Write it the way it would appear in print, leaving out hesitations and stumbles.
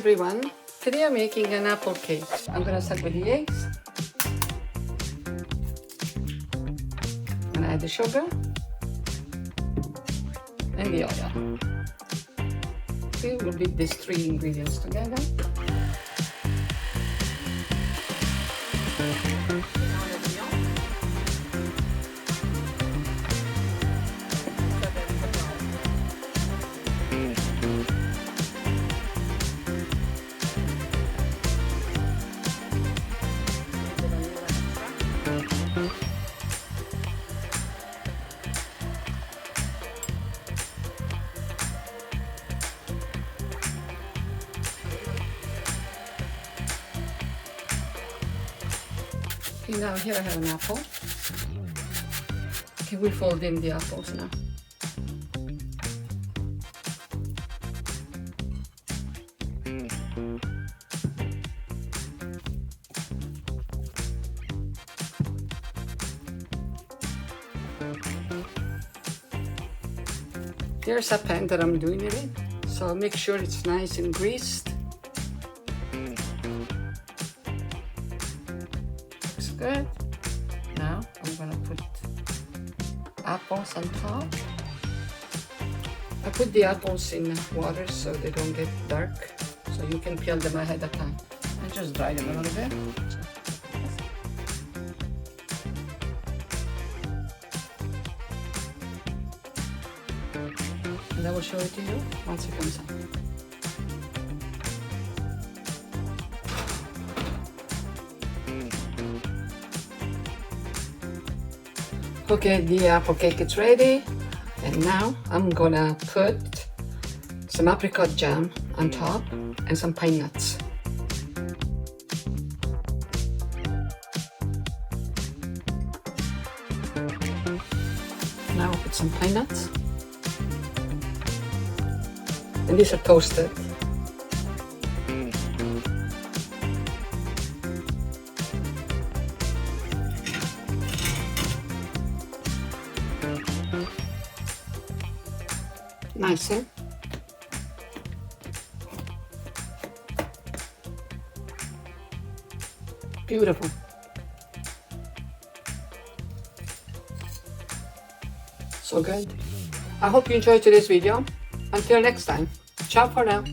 everyone, today I'm making an apple cake. I'm gonna start with the eggs. I'm gonna add the sugar and the oil. Okay, we'll beat these three ingredients together. Okay, now here I have an apple. Okay, we fold in the apples now. Here's a pan that I'm doing it in, so make sure it's nice and greased. Looks good. Now I'm gonna put apples on top. I put the apples in water so they don't get dark, so you can peel them ahead of time. I just dry them a little bit. And I will show it to you once it comes out. Okay, the apple cake is ready. And now I'm gonna put some apricot jam on top and some pine nuts. Now I'll put some pine nuts. And these are toasted. Nice, eh? Beautiful. So good. I hope you enjoyed today's video. Until next time. Ciao for now.